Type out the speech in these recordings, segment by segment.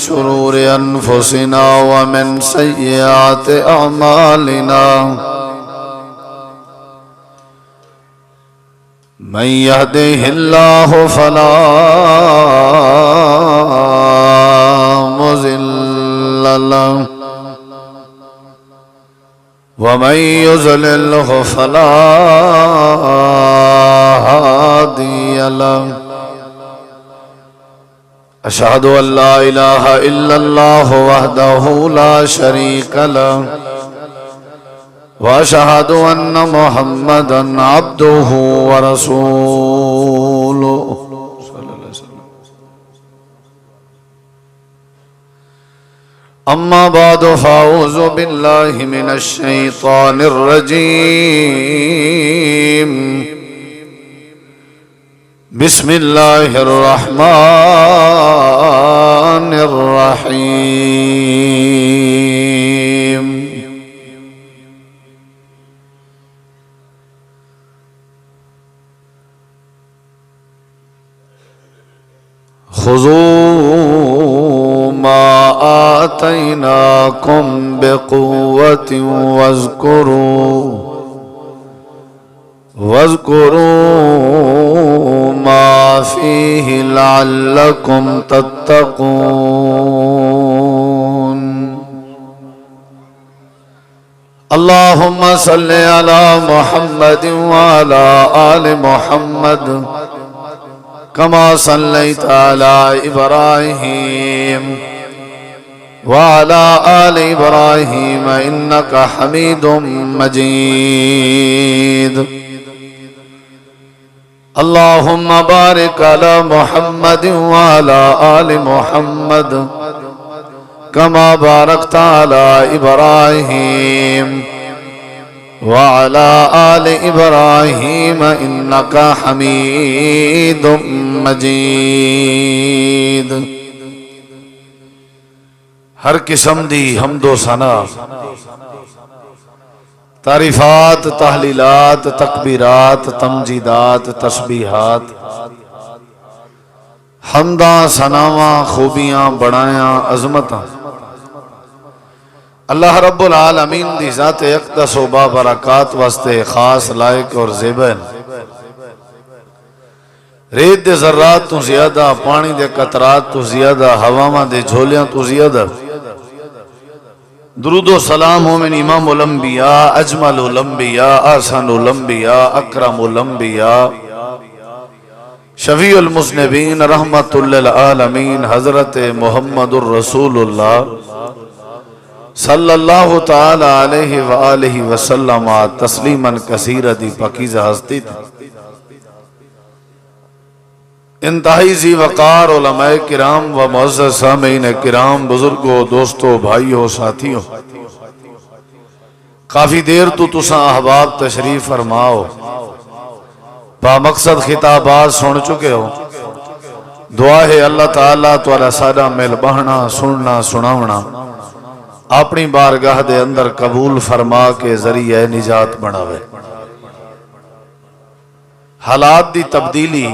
شرور أنفسنا ومن سيئات أعمالنا من يهده الله فلا مضل له ومن يضلل فلا هادي له أشهد أن لا إله إلا الله وحده لا شريك له وأشهد أن محمدًا عبده ورسوله أما بعد فأعوذ بالله من الشيطان الرجيم بسم الله الرحمن الرحيم خذوا ما آتيناكم بقوة واذكروا ما فيه لعلكم تتقون اللهم صل على محمد وعلى آل محمد كما صليت على إبراهيم وعلى آل إبراهيم إنك حميد مجيد اللهم بارك على محمد وعلى آل محمد كما باركت على إبراهيم وعلى آل إبراهيم إنك حميد مجيد ہر قسم دی حمد و ثنا تعریفات تحلیلات تکبیرات تمجیدات تسبیحات حمداں ثناواں خوبیاں بڑایاں عظمتاں اللہ رب العالمین دی ذات اقدس و بابرکات واسطے خاص لائق اور زیبن ریت دے ذرات تو زیادہ پانی دے قطرات تو زیادہ ہواواں دے جھولیاں تو زیادہ درود و سلام ہو من امام الانبیاء اجمل الانبیاء احسن الانبیاء اکرم الانبیاء شفیع المذنبین رحمت للعالمین حضرت محمد الرسول اللہ صلی اللہ تعالی علیہ وآلہ وسلم تسلیما کثیرا دی پاکیزہ ہستی تھی انتہائی ذی وقار علماء کرام و معزز سامعین کرام بزرگوں دوستوں بھائیوں ساتھیوں کافی دیر تو تساں احباب تشریف فرماؤ با مقصد خطابات سن چکے ہو دعا ہے اللہ تعالیٰ توالا سادہ مل بہنا سننا سناونا اپنی بارگاہ دے اندر قبول فرما کے ذریعہ نجات بناوے حالات دی تبدیلی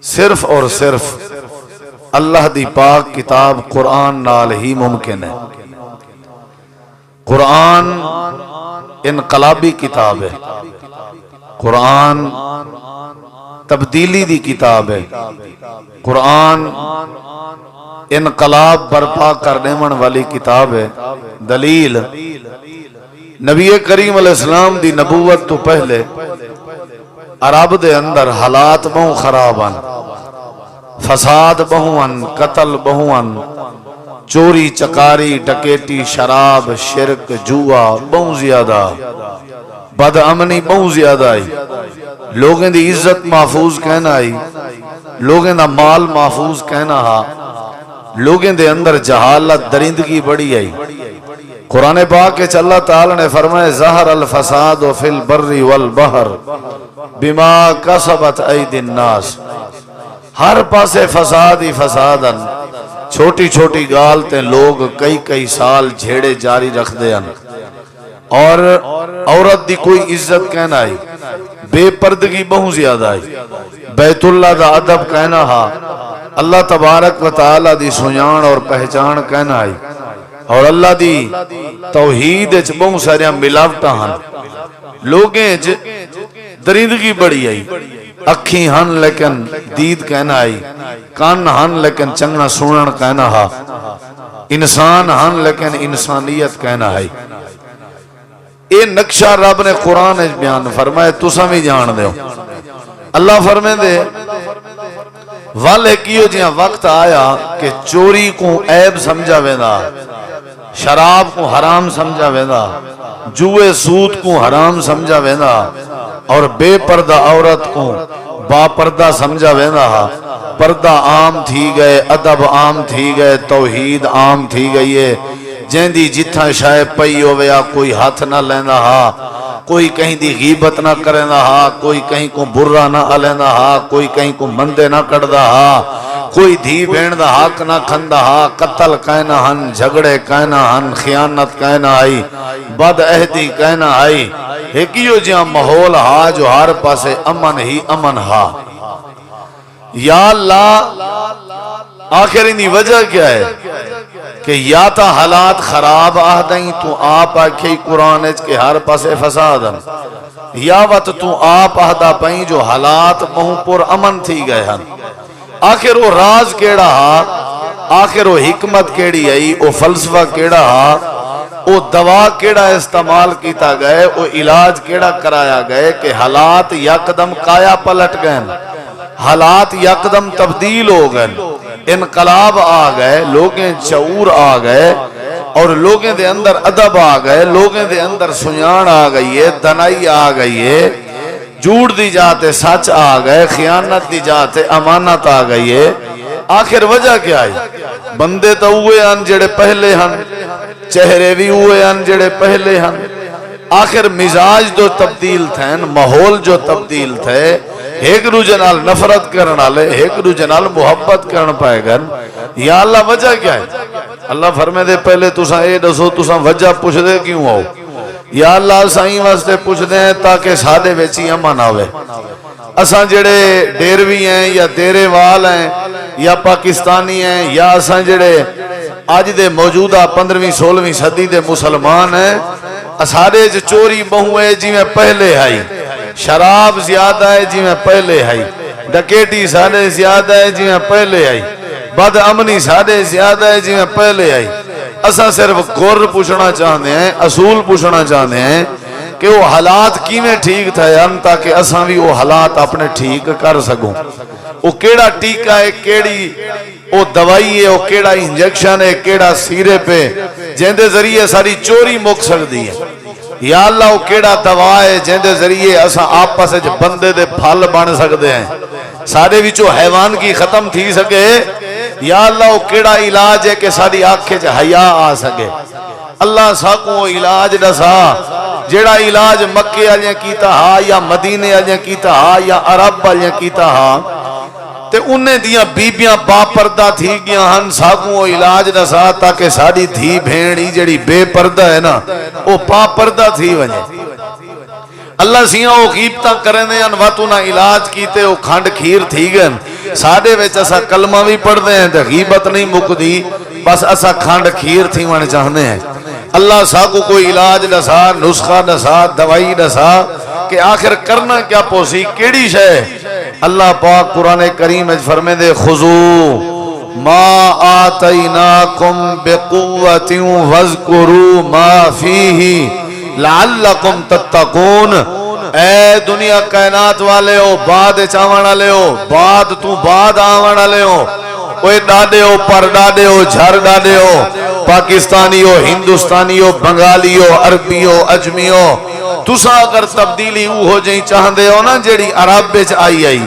صرف اور صرف اللہ دی پاک کتاب قرآن نال ہی ممکن ہے قرآن انقلابی کتاب ہے قرآن تبدیلی دی کتاب ہے قرآن انقلاب برپا کرنے والی کتاب ہے دلیل نبی کریم علیہ السلام دی نبوت تو پہلے عرب دے اندر حالات بہوں خراباً فساد بہوان قتل بہوان چوری چکاری ڈکیٹی شراب شرک جوا بہوں زیادہ بد امنی بہوں زیادہ آئی لوگیں دی عزت محفوظ کہنا آئی لوگیں دا مال محفوظ کہنا ہا لوگیں دے اندر جہالت درندگی بڑی آئی قرآن پاک کے اللہ تعالی نے فرمائے ظہر الفساد فی البر والبحر بما کسبت اید الناس ہر پاسے فساد ہی فسادن چھوٹی چھوٹی گال تے لوگ کئی سال جھیڑے جاری رکھ دے ان اور عورت دی کوئی عزت کہنا آئی بے پردگی بہت زیادہ آئی بیت اللہ دا ادب کہنا ہا اللہ تبارک و تعالی دی سنجان اور پہچان کہنا آئی اور اللہ دی توحید اچ بہت سارے ملاوٹاں ہن لوگیں اچ درندگی بڑی آئی اکھی ہن لیکن دید کہنا آئی کان ہن لیکن چنگا سنن کہنا ہا انسان ہن لیکن انسانیت کہنا آئی اے نقشہ رب نے قرآن اچ بیان فرمائے تساں بھی جان دے ہو اللہ فرمائے دے والے کیو جہاں وقت آیا کہ چوری کو عیب سمجھا ویندہ شراب کو حرام سمجھا ویندہ جوئے سود کو حرام سمجھا ویندہ اور بے پردہ عورت کو با پردہ سمجھا ویندہ پردہ عام تھی گئے ادب عام تھی گئے توحید عام تھی گئی ہے جیندی جتھا شائع پئی ہویا کوئی ہاتھ نہ لینا ہا کوئی کہیں دی غیبت نہ کرنا ہا کوئی کہیں کو برا نہ علینا ہا کوئی کہیں کو مندے نہ کردہ ہا کوئی دھی بین دا حق نہ کھندہ ہا قتل کہنا ہن جھگڑے کہنا ہن خیانت کہنا آئی بد عہدی کہنا آئی ایکیو جہاں ماحول ہا جو ہر پاسے امن ہی امن ہا یا اللہ آخر انہی وجہ کیا ہے کہ یا تا حالات خراب آہدیں تو آپ آکھیں قرآن کے ہر پاسے فسادن یا وقت تو آپ آہدہ پہیں جو حالات بہوں پر امن تھی گئے ہیں آخر وہ راز کیڑا ہا آخر وہ حکمت کیڑی آئی وہ فلسفہ کیڑا ہا وہ دوا کیڑا استعمال کیتا گئے وہ علاج کیڑا کرایا گئے کہ حالات یکدم کایا پلٹ گئے حالات یکدم تبدیل ہو گئے انقلاب آ گئے لوگیں شعور آ گئے اور لوگیں دے اندر ادب آ گئے لوگیں دے اندر سنجان آ گئی ہے دنائی آ گئی ہے جھوٹ دی جاتے سچ آ گئے خیانت دی جاتے امانت آ گئی ہے آخر وجہ کیا ہے بندے تو ہوئے ہن جڑے پہلے ہن چہرے بھی ہوئے ہن جڑے پہلے ہن آخر مزاج جو تبدیل تھے ماحول جو تبدیل تھے ایک دوجے نال نفرت کرنا لے ایک دوجے نال محبت کرنا پائے گا یا اللہ وجہ کیا ہے اللہ فرمے دے پہلے تساں اے دسو تساں وجہ پوچھ دے کیوں آؤ یا اللہ سائیں واسطے پوچھ دیں تاکہ سادے ویچی امن آوے اساں جڑے ڈیروی ہیں یا دیرے وال ہیں یا پاکستانی ہیں یا اساں جڑے آج دے موجودہ 15ویں 16ویں صدی دے مسلمان ہیں اسارے جو چوری بہوں ہے جی میں پہلے آئی شراب زیادہ ہے جی میں پہلے آئی ڈکیٹی سارے زیادہ ہے جی میں پہلے آئی بد امنی سارے زیادہ ہے جی میں پہلے آئی اساں صرف غور پوچھنا چاہتے ہیں اصول پوچھنا چاہتے ہیں کہ وہ حالات کی میں ٹھیک تھا تاکہ اساں بھی وہ حالات اپنے ٹھیک کر سکوں وہ کیڑا ٹیکہ ہے کیڑی وہ دوائی ہے وہ کیڑا انجیکشن ہے کیڑا سیرے پہ جہندے ذریعے ساری چوری مک سکتی ہے یا اللہ وہ کیڑا دوا ہے جہندے ذریعے اساں آپس وچ بندے دے پھل بن سکتے ہیں سارے وچوں حیوان کی ختم تھی سکے یا اللہ وہ کیڑا علاج ہے کہ ساری آنکھیں چ حیا آ سکے اللہ ساکوں علاج دسا جیڑا علاج مکے والے کیتا ہا یا مدینے والے کیتا ہا یا عرب والے کیتا ہا تے انہیں دیاں بیبیاں با پردہ تھی گیا ہن ساکوں وہ علاج دسا تاکہ ساری دھی بھینڑی جڑی بے پردہ ہے نا وہ پا پردہ تھی وجہ اللہ سیاں وہ غیبتاں کرنے ان واتو نہ علاج کیتے وہ کھانڈ کھیر تھی گئن ساڑے ویچ اسا کلمہ بھی پڑھ دیں تے غیبت نہیں مک دی بس اسا کھانڈ کھیر تھی وان چاہنے ہیں اللہ ساکو کوئی علاج دسا نسخہ دسا دوائی دسا کہ آخر کرنا کیا پوسی کیڑی شے اللہ پاک قرآن کریم فرمے دے خذو ما آتیناکم بقوت وذکروا ما فیہ لعلکم تتقون اے دنیا کائنات والے ہو بعد چاوانا لے ہو بعد تو بعد آوانا لے ہو کوئی ڈاڈے ہو پر ڈاڈے ہو جھر ڈاڈے ہو پاکستانی ہو ہندوستانی ہو بنگالی ہو عربی ہو اجمی ہو تسا اگر تبدیلی ہو جائیں چاہندے ہو نا جیڑی عرب بچ آئی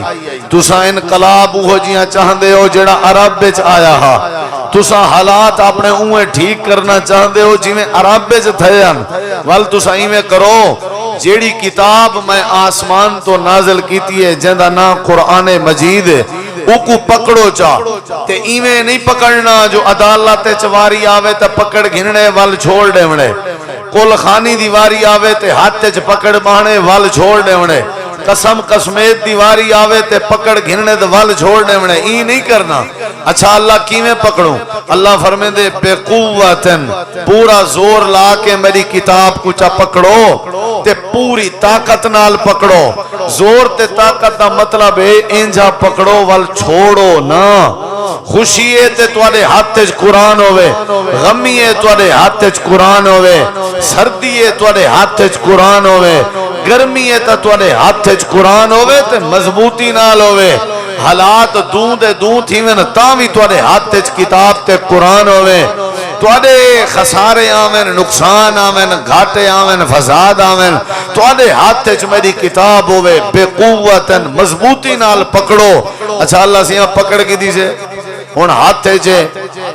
تسا انقلاب ہو جائیں چاہندے ہو جیڑا عرب بچ آیا ہا تسا حالات اپنے اوہ ٹھیک کرنا چاہندے ہو جی میں عرب بچ تھے ہیں وال تسا ہی میں کرو جیڑی کتاب میں آسمان تو نازل کیتی ہے جندہ نا قرآن مجید ہے اوکو پکڑو چاہ تے ایویں نہیں پکڑنا جو عدالت چواری آوے تے پکڑ گھننے وال چھوڑ دیونے کل خانی دیواری آوے تے ہاتھ چ پکڑ بانے وال چھوڑ دیونے قسم قسمیت دیواری آوے تے پکڑ گھننے دے وال چھوڑنے میں ای نہیں کرنا. اچھا اللہ کیویں پکڑوں؟ اللہ فرمائے دے بے قوتن پورا زور لا کے میری کتاب کو چا پکڑو تے پوری طاقت نال پکڑو. زور تے طاقت دا مطلب ہے انجا پکڑو وال چھوڑو نا. خوشی ہے تے تواڈے ہاتھ وچ قرآن ہوے، غمی ہے تواڈے ہاتھ وچ قرآن ہوے، سردی ہے تواڈے ہاتھ وچ قرآن ہوے، گرمی ہے تے تواڈے ہاتھ وچ قرآن ہوے تے مضبوطی نال ہوے. حالات دوں دے دوں تھیویں تاں وی تواڈے ہاتھ وچ کتاب تے قرآن ہوے. تواڈے خسارے آویں، نقصان آویں، گھاٹے آویں، فساد آویں، تواڈے ہاتھ وچ میری کتاب ہوے. بے قوتن مضبوطی نال پکڑو. اچھا اللہ سیاں پکڑ کی دی سے ہن ہاتھ چے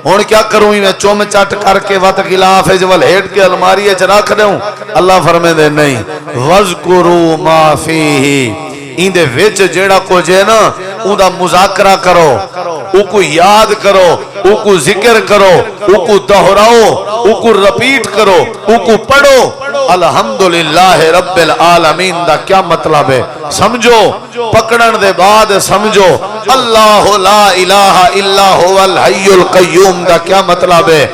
ہن کیا کروں؟ میں چوم چٹ کر کے وت خلاف جول ہیٹ کے الماری وچ رکھ دوں؟ اللہ فرمائے دے نہیں، وذکروا ما فیہ، ایندے وچ جیڑا کچھ ہے نا اون دا مذاکرہ کرو، او کو یاد کرو، او کو ذکر کرو، او کو دہراؤ، او کو رپیٹ کرو، او کو پڑھو. الحمدللہ رب العالمین دا کیا مطلب ہے سمجھو. پکڑن دے بعد سمجھو اللہ لا الہ الا هو الحی القیوم دا کیا مطلب ہے.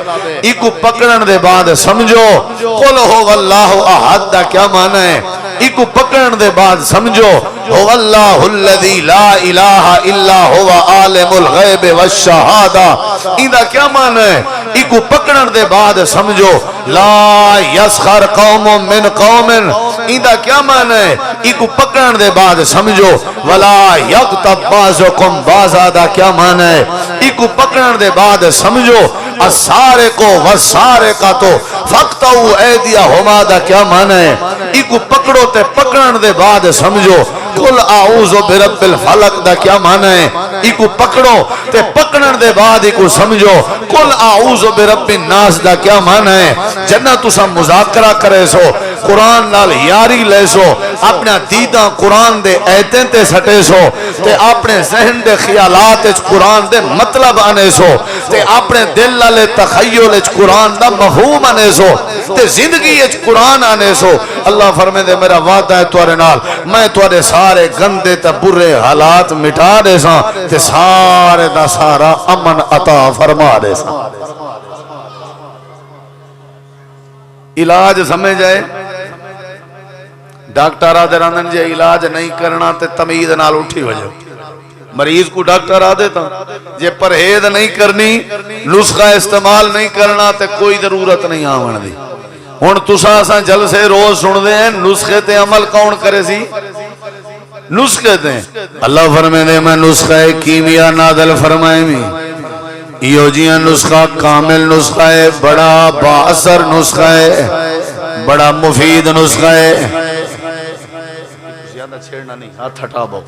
ایکو پکڑن دے بعد سمجھو قل هو اللہ احد دا کیا معنی ہے. ایکو پکڑن دے بعد سمجھو هو اللہ الذی لا الہ الا هو عالم الغیب والشہادہ ایندا کیا معنی ہے. ایکو پکڑن دے بعد سمجھو لا یسخر قوم من قوم ایندا کیا معنی ہے. ایکو پکڑن دے بعد سمجھو ولا یغتب بعضکم بعضا دا کیا معنی ہے. ایکو پکڑن دے بعد سمجھو السارق والسارقۃ فاقطعوا ایدیہما دا کیا معنی ہے. ایکو پکڑو تے پکڑن دے بعد سمجھو قل اعوذ برب الفلق دا کیا معنی ہے. ایکو پکڑو تے پکڑن دے بعد ایکو سمجھو قل اعوذ برب الناس دا کیا معنی ہے. جنہ تسا مذاکرہ کرے سو قرآن نال یاری لے سو اپنا دیداں قرآن دے ایتیں تے سٹے سو تے اپنے ذہن دے خیالات اچ قرآن دے مطلب آنے سو تے اپنے دل لالے تخیل اچ قرآن دا مفہوم آنے سو تے زندگی اچ قرآن آنے سو. اللہ فرمائے دے میرا وعدہ ہے توارے نال میں توارے سارے گندے تے برے حالات مٹا دے ساں تے سارے دا سارا امن عطا فرما دے ساں. علاج سمجھ جائے ڈاکٹر آدھے راندن جے علاج نہیں کرنا تے تمید نال اٹھی وجہ مریض کو ڈاکٹر آدھے تا جے پرہیز نہیں کرنی نسخہ استعمال نہیں کرنا تے کوئی ضرورت نہیں آون دی. ہن تساں اساں جلسے روز سن دے ہیں نسخے تے عمل کون کرے سی؟ نسخے تے اللہ فرمائے دے میں نسخہ کیمیا نازل فرمائے میں ایو جیاں نسخہ کامل نسخہ ہے بڑا با اثر نسخہ ہے بڑا مفید نسخہ ہے. زیادہ چھیڑنا نہیں ہاتھ ہٹا بو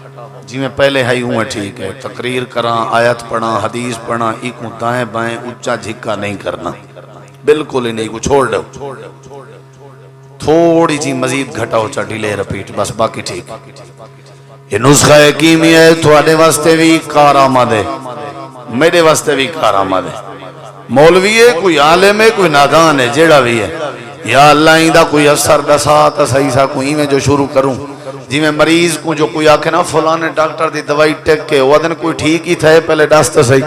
جی میں پہلے ہے ہوں ٹھیک ہے. تقریر کراں آیت پڑھاں حدیث پڑھاں ایکوں دائیں بائیں اچھا جھکا نہیں کرنا بالکل ہی نہیں کو چھوڑ دو. تھوڑی جی مزید گھٹاؤ چا ڈیلے رپیٹ بس باقی ٹھیک. یہ نسخہ کیمیا ہے تھوڑے واسطے بھی کارآمد ہے میرے واسطے بھی کارآمد ہے. مولوی ہے کوئی عالم ہے کوئی نادان ہے جیڑا بھی ہے یا اللہ ایندا کوئی اثر دسا تا صحیح سا کوئی میں جو شروع کروں جی میں مریض کو جو کوئی آکھے نا فلانے ڈاکٹر دی دوائی ٹیک کے وہ دن کوئی ٹھیک ہی تھے پہلے ڈاس تا صحیح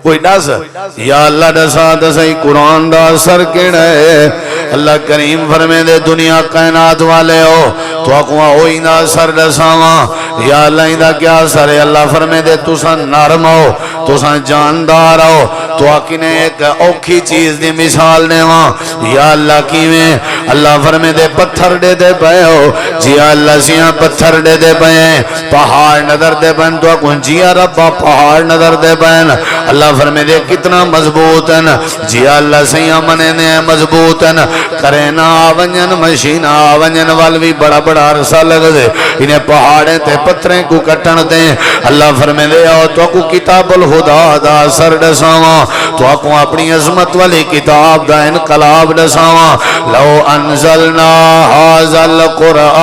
کوئی ڈاس یا اللہ ڈسا تا صحیح قرآن دا اثر کیڑا ہے. اللہ کریم فرمے دے دنیا کائنات والے ہو تو اقوہ ہوئی نا اثر ڈساواں یا اللہ ایندا کیا اثر ہے. اللہ فرمے دے تساں نرم ہو تساں جاندار ہو تو آکینے ایک اوکھی چیز دی مثال نے وہاں یا اللہ کیویں اللہ فرمے دے پتھر دے دے پئے ہو جی اللہ سیاں پتھر دے دے پئے پہاڑ نظر دے پئے تو اکون جی ربا پہاڑ نظر دے پئے اللہ فرمے دے کتنا مضبوط ہیں جی اللہ سیاں منے نے مضبوط ہیں کرے نا آونجن مشین آونجن والوی بڑا بڑا عرصہ لگ دے انہیں پہاڑیں تے پتھریں کو کٹن دیں. اللہ فرمے دے آؤ تو اکو کتاب الہدا دا سر ڈساواں تو اکو اپنی عظمت والی کتاب دا انقلاب ڈساواں. لو انزلنا هذا القرآن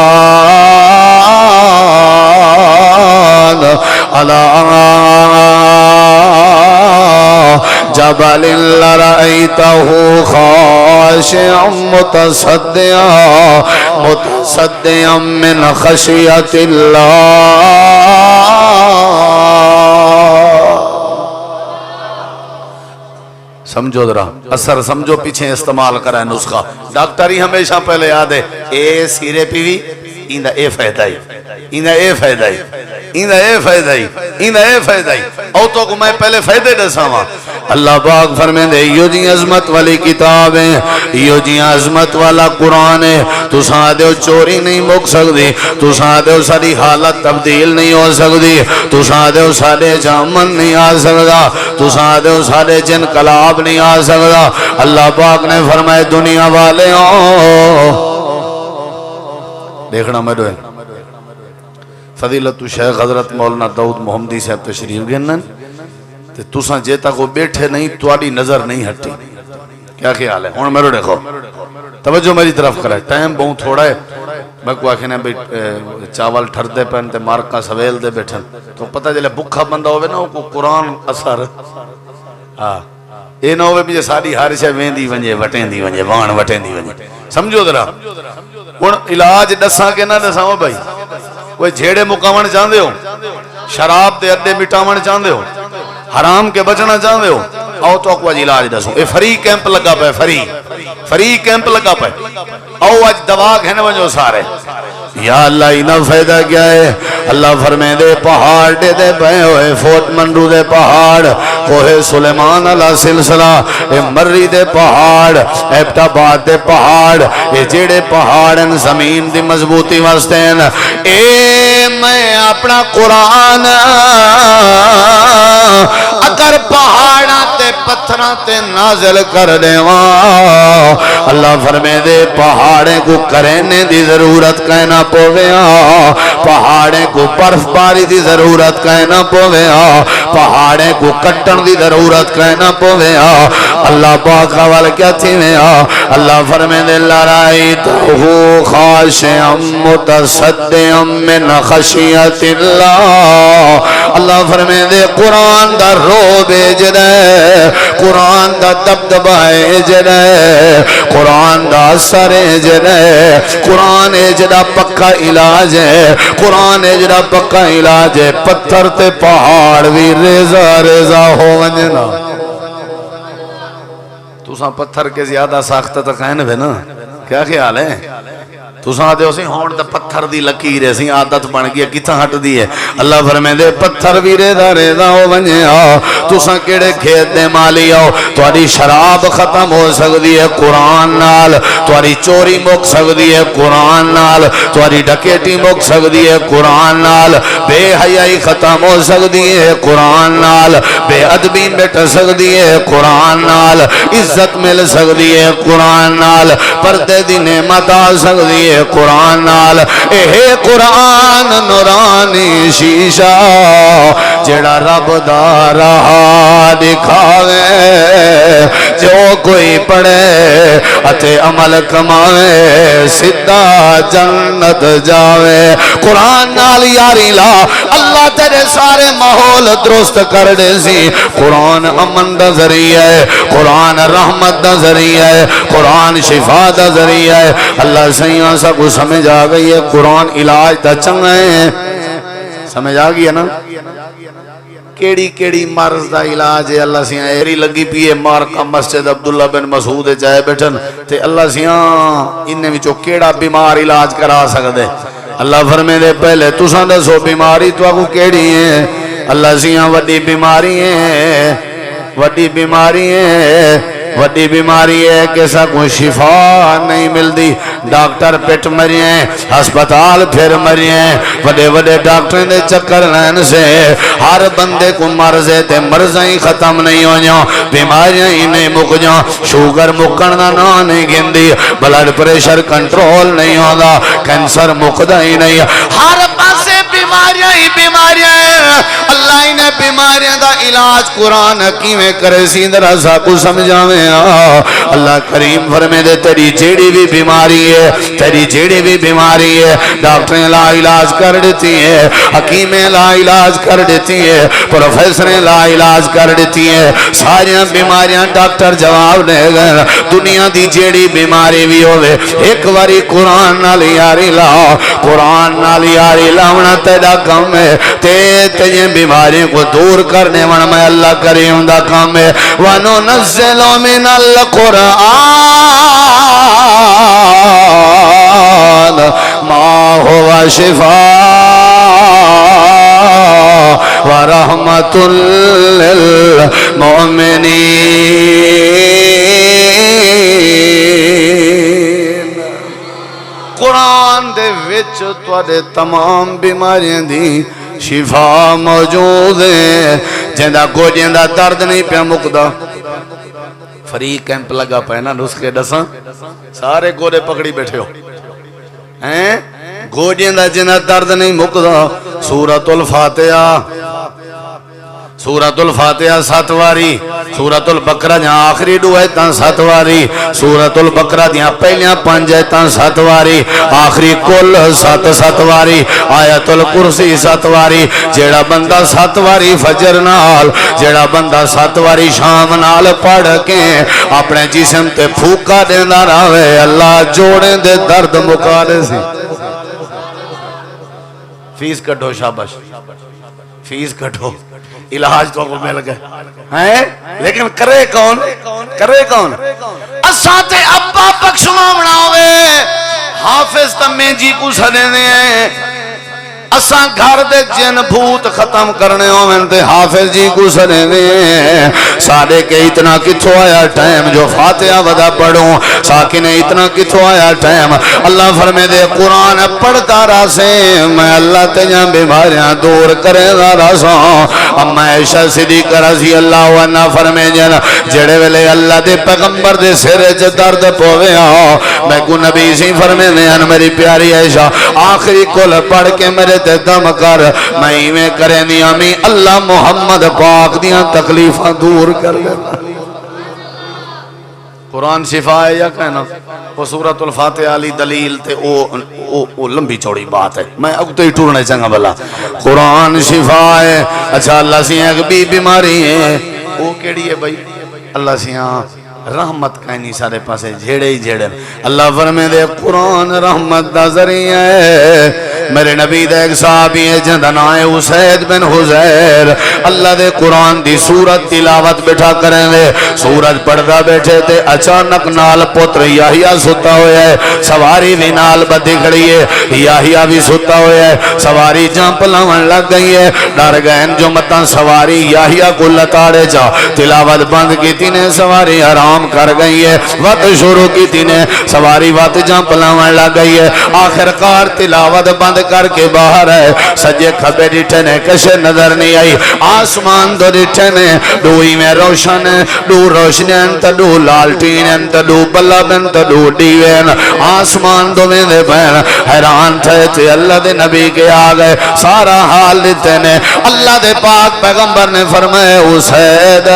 على جبل لرأيته خاشعا متصدعا من خشية الله. سمجھو ذرا اثر سمجھو پیچھے استعمال کرائے نسخہ. ڈاکٹری ہمیشہ پہلے یاد ہے اے سیرے پیوی ایندہ اے فائدہ ہی ایندہ اے فائدہ ہی ایندہ اے فائدہ ہی ایندہ اے فائدہ ہی او تو کو میں پہلے فائدے دساواں. اللہ پاک فرمائیں دے یہ جی عظمت والی کتاب ہے, یہ جی عظمت والا قرآن ہے. تو ساتھ دے چوری نہیں مک سکتی, تو ساتھ دے ساری حالت تبدیل نہیں ہو سکتی, تو ساتھ دے سارے جامن نہیں آ سکتا, تو ساتھ دے سارے جن کلاب نہیں آ سکتا. اللہ پاک نے فرمائے دنیا والے دیکھنا میرے فضیلت شیخ حضرت مولانا داؤد محمدی صاحب تشریف گنن تے تساں جے تک وہ بیٹھے نہیں تواڈی نظر نہیں ہٹی. کیا خیال ہے؟ ہن میرے دیکھو توجہ میری طرف کرے. ٹائم بہت تھوڑا ہے. میں کو آکھنے بھئی چاول ٹھردے پہن تے مارکا سویل دے بیٹھن تو پتہ چلے بھکھا بندہ ہوئے نا کو قرآن اثر ہاں اے نہ ہوئے بھی ساری ہر شے ویندی ونجے وٹیں دی ونجے وان وٹیں دی ونجے. سمجھو ذرا ہن علاج دساں کہ نہ دساں بھائی. کوئی جھیڑے مکاون چاہندے ہو, شراب دے اڈے مٹاون چاہندے ہو, حرام کے بچنا چاہندے ہو, آؤ تو کو علاج دسو. اے فری کیمپ لگا پے, فری کیمپ لگا پے. آؤ اج دوا گھن ونجو سارے. یا اللہ انہاں فائدہ کیا ہے؟ اللہ فرمائے دے پہاڑ دے بے ہوئے فوت منڈو دے پہاڑ, کوہ سلیمان علیہ سلسلہ, اے مری دے پہاڑ, ایبٹا باد دے پہاڑ, اے جیڑے پہاڑ ان زمین دی مضبوطی واسطین. اے میں اپنا قرآن اگر پہاڑاں تے پتھراں تے نازل کر دیواں, اللہ فرمائے دے پہاڑیں کو کرنے دی ضرورت کہنا پویا, پہاڑیں کو برف باری دی ضرورت کہنا پویا, پہاڑیں کو کٹن دی ضرورت کہنا پویا. اللہ پاک حوال کیا تھی ویا. اللہ فرمائے دے لرائیتہ خاشعا متصدعا من خشیت اللہ. اللہ فرمائے دے قرآن دا رو بیج رہے, قرآن دا دبدبہ ایج رہے, قرآن دا اثر ایج رہے, قرآن ایجدہ پکا علاج ہے, قرآن ایجدہ پکا علاج ہے. پتھر تے پہاڑ بھی ریزہ ریزہ ہو ونجنا. تو ساں پتھر کے زیادہ ساختہ تک ہیں نا. کیا خیال ہے؟ تو ساں دے اسی ہون دا پتھر دی لکیر ہے, سی عادت بن گیا کتھا ہٹ دی ہے. اللہ فرمائے دے پتھر بھی ریزہ ریزہ ہو ونجے آؤ. تو ساں کیڑے کھیت دے مالی آؤ, تواری شراب ختم ہو سکتی ہے قرآن نال, تواری چوری مک سکتی ہے قرآن نال, تواری ڈکیٹی مک سکتی ہے قرآن نال, بے حیائی ختم ہو سکتی ہے قرآن نال, بے ادبی مٹ سکتی ہے قرآن نال, عزت مل سکتی ہے قرآن نال, پردے دی نعمت آ سکتی ہے قرآن نال. اے قرآن نورانی شیشہ جڑا رب دا راہ دکھاوے, جو کوئی پڑھے اتے عمل کماوے سدھا جنت جاوے. قرآن نال یاری لا, اللہ تیرے سارے ماحول درست کر دے سی. قرآن امن دا ذریعہ ہے, قرآن رحمت دا ذریعہ ہے, قرآن شفا دا ذریعہ ہے. اللہ سیاں سب کو سمجھ آ گئی ہے. قرآن علاج دا چنگا ہے, سمجھ آ گئی ہے نا. کیڑی کیڑی مرض دا علاج ہے اللہ سیاں ایری لگی پیے مارکا مسجد عبداللہ بن مسعود جائے بیٹھن تے اللہ سیاں انہیں وچوں کیڑا بیمار علاج کرا سکدے. اللہ فرمے دے پہلے تساں دسو بیماری تو آگو کیڑی ہے. اللہ سیاں وڈی بیماری ہے, وڈی بیماری ہے, وڈی بیماری ہے کہ سا کوئی شفا نہیں ملتی. ڈاکٹر پٹ مری ہیں, ہسپتال پھر مری ہیں, وڈے وڈے ڈاکٹر دے چکر لین سے ہر بندے کو مرض ہے تے مرضاں ہی ختم نہیں ہو جاؤں, بیماریاں ہی نہیں مک جاؤں. شوگر مکن دا نا نہیں گندی, بلڈ پریشر کنٹرول نہیں ہوگا, کینسر مکدہ ہی نہیں, ہر پاسے بیماری بیماریاں ہی بیماریاں ہیں اللہ انہیں بیماریاں دا علاج قرآن کیویں کرے سی ذرا سا کو سمجھاویں اللہ کریم فرمے دے تیری جیڑی بھی بیماری ہے تیری جیڑی بھی بیماری ہے ڈاکٹریں لا علاج کر دیتی ہیں حکیمیں لا علاج کر دیتی ہیں پروفیسریں لا علاج کر دیتی ہیں ساریاں بیماریاں ڈاکٹر جواب دے گئے دنیا دی جیڑی بیماری بھی ہوئے ایک واری قرآن نال یاری لاؤ قرآن نال یاری لاؤنا تیرا کام ہے تیجیں بیماری کو دور کرنے والا میں اللہ کریم دا کام ہے وَنُنَزِّلُ مِنَ الْقُرْآنِ مَا هُوَ شِفَاءٌ وَرَحْمَةٌ لِّلْمُؤْمِنِينَ قرآن دے وچ تواڈے تمام بیماریاں دی شفا موجود ہے جندہ کو جندہ درد نہیں پیا مکدا فری کیمپ لگا پہنا نسخے ڈساں سارے گوڑے پکڑی بیٹھے ہو گوڑیاں دا جندہ درد نہیں مکدا سورۃ الفاتحہ سورۃ الفاتحہ 7 واری سورۃ البقرہ جہاں آخری 2 آیتاں 7 واری سورۃ البقرہ جہاں پہلیاں 5 آیتاں 7 واری آخری کل 7 واری آیت الکرسی 7 واری جیڑا بندہ 7 واری فجر نال جیڑا بندہ 7 واری شام نال پڑھ کے اپنے جسم تے پھوکا دینا رہے اللہ جوڑیں دے درد مکا دے سی فیس کٹو شاباش فیس کٹو علاج تو کو مل گئے لیکن کرے کون اساں تے ابا بخشوا بناوے حافظ تمیں جی کو سدنے ہیں اساں گھر دے جن بھوت ختم کرنے ہوئن تے حافظ جی کو سدنے ہیں ساڑے کے اتنا کتھو آیا ٹائم جو فاتحہ ودا پڑھوں ساکنے اتنا کتھو آیا ٹائم اللہ فرمے دے قرآن پڑھتا راسے میں اللہ تجھا بیماریاں دور کرے دا راسا اما عائشہ صدیقہ رضی اللہ عنہ فرمے جن جڑے ویلے اللہ دے پیغمبر دے سرے چ درد پوے آؤ میں کو نبی سی فرمے دے ان میری پیاری عائشہ آخری کل پڑھ کے میرے تے دم کر میں میں کریں دی امی اللہ محمد پاک دیاں تکلیفاں دور کر لیتا قرآن شفا ہے یا کہنا وہ سورۃ الفاتحہ علی دلیل تے او لمبی چوڑی بات ہے میں اگتے ہی ٹورنے چنگا بلا قرآن شفا ہے اچھا اللہ سے ایک بھی بیماری ہے وہ کیڑی ہے بھائی اللہ سے رحمت کہنی سارے پاسے جھیڑے ہی جھیڑے اللہ فرمے دے قرآن رحمت دا ذریعہ ہے میرے نبی دے ایک صحابی ہے جندہ نائے اسید بن حزیر اللہ دے قرآن دی سورت تلاوت بیٹھا کریں دے سورت پڑھتا بیٹھے تے اچانک نال پتر یحییٰ ستا ہویا ہے سواری بھی نال بدھی کھڑی ہے یحییٰ بھی ستا ہویا ہے سواری جمپ لاون لگ گئی ہے ڈر گئے جو متاں سواری یحییٰ کو لتاڑے جا تلاوت بند کی تینے سواری حرام کر گئی ہے وقت شروع کی تینے سواری وقت جمپ لاون لگ گئی ہے آخر کار تلاوت بند کر کے باہر ہے سجے کھبے ڈٹھے نے کشے نظر نہیں آئی آسمان دو ڈٹھے نے ڈوئی میں روشن ڈو روشنی انت ڈو لالٹین انت ڈو بلب انت ڈو ڈیوین آسمان دو میں دے بین حیران تھے اللہ دے نبی کے آگئے سارا حال دیتے نے اللہ دے پاک پیغمبر نے فرمائے اسید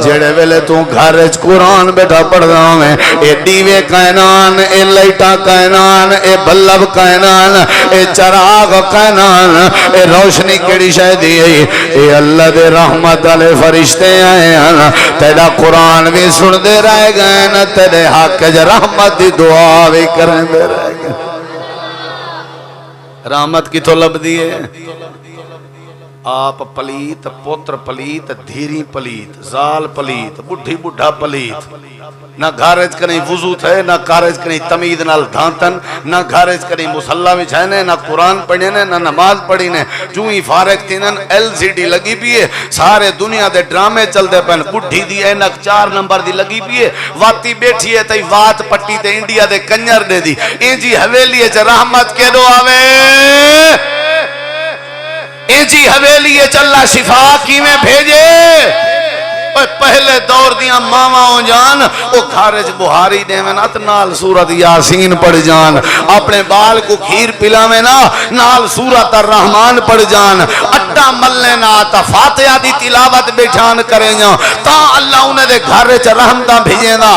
جڑے ویلے تو گھر قرآن بیٹھا پڑھ رہا ہوں اے دیوے کائنان اے لائٹا کائنان اے بلب کائنان اے چراغ کائنان اے روشنی کیڑی شاید اے اللہ دے رحمت علی فرشتے آئے ہیں تیرا قرآن بھی سن دے رہے گئے تیرے حق جا رحمت دی دعا بھی کریں دے رہے گئے رحمت کی تو لب دیئے آپ پلیت پوتر پلیت دھیری پلیت زال پلیت بڑھی بڑھا پلیت نہ گھارج کریں وضو تھے نہ کارج کریں تمید نال دھانتن نہ گھارج کریں مسلح میں چھائنے نہ قرآن پڑھنے نہ نماز پڑھنے جو ہی فارق تینن LCD لگی پیئے سارے دنیا دے ڈرامے چل دے پہن بڑھی دی اینک 4 نمبر دی لگی پیئے واتی بیٹھی ہے تائی وات پٹی تے انڈیا دے کنجر دے دی انجی حویلی ہے چا رحمت کے دو آوے انجی حویلی ہے چا اللہ شفا کی میں بھیجے پہلے دور دی دیاں ماواں ہو جان او گھرج بہاری دیویں نا تے نال سورت یاسین پڑھ جان اپنے بال کو کھیر پلاویں نا نال سورت الرحمن پڑھ جان اٹا ملنے نا تا فاتحہ دی تلاوت بیٹھان کریں تا اللہ انہیں دے گھر وچ رحمتاں بھیجیں دا